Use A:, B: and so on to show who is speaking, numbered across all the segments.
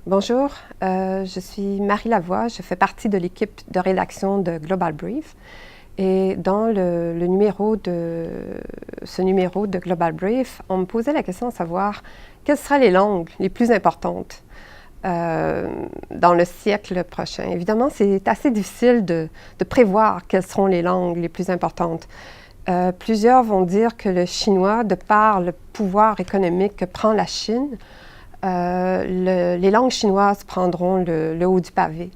A: Bonjour, je suis Marie Lavoie, je fais partie de l'équipe de rédaction de Global Brief. Et dans ce numéro de Global Brief, on me posait la question de savoir quelles seraient les langues les plus importantes dans le siècle prochain. Évidemment, c'est assez difficile de prévoir quelles seront les langues les plus importantes. Plusieurs vont dire que le chinois, de par le pouvoir économique que prend la Chine, les langues chinoises prendront le haut du pavé.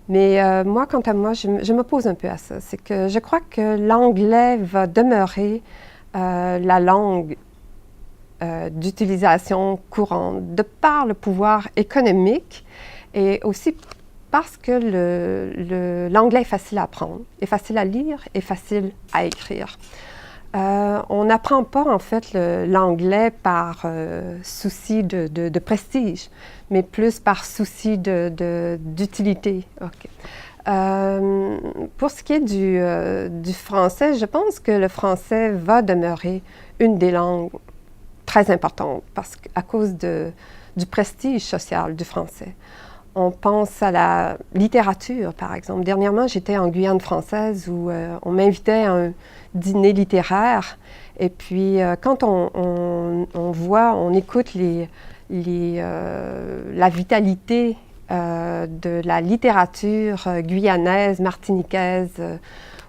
A: Mais moi, quant à moi, je m'oppose un peu à ça. C'est que je crois que l'anglais va demeurer la langue d'utilisation courante, de par le pouvoir économique et aussi parce que l'anglais est facile à apprendre, est facile à lire et facile à écrire. On n'apprend pas, en fait, l'anglais par souci de prestige, mais plus par souci d'utilité. Okay. Pour ce qui est du français, je pense que le français va demeurer une des langues très importantes à cause du prestige social du français. On pense à la littérature, par exemple. Dernièrement, j'étais en Guyane française où on m'invitait à un dîner littéraire. Et puis, quand on écoute la vitalité de la littérature guyanaise, martiniquaise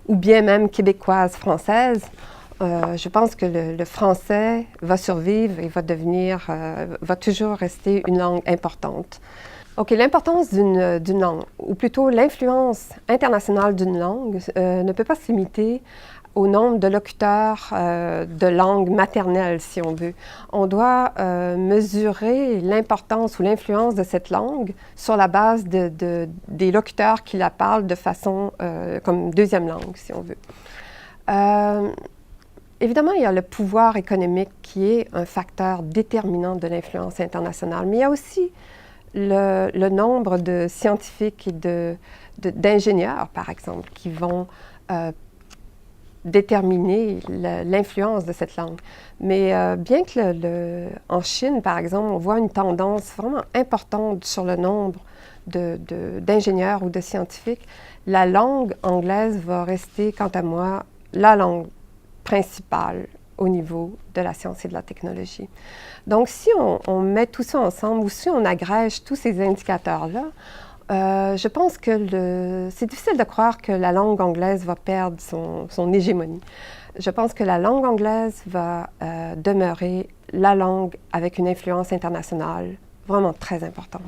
A: ou bien même québécoise, française, je pense que le français va survivre et va toujours rester une langue importante. OK, l'importance d'une langue, ou plutôt l'influence internationale d'une langue, ne peut pas se limiter au nombre de locuteurs de langue maternelle, si on veut. On doit mesurer l'importance ou l'influence de cette langue sur la base des locuteurs qui la parlent de façon comme deuxième langue, si on veut. Évidemment, il y a le pouvoir économique qui est un facteur déterminant de l'influence internationale, mais il y a aussi le nombre de scientifiques et d'ingénieurs, par exemple, qui vont déterminer l'influence de cette langue. Mais bien que en Chine, par exemple, on voit une tendance vraiment importante sur le nombre d'ingénieurs ou de scientifiques, la langue anglaise va rester, quant à moi, la langue principale au niveau de la science et de la technologie. Donc, si on met tout ça ensemble ou si on agrège tous ces indicateurs-là, je pense que c'est difficile de croire que la langue anglaise va perdre son hégémonie. Je pense que la langue anglaise va demeurer la langue avec une influence internationale vraiment très importante.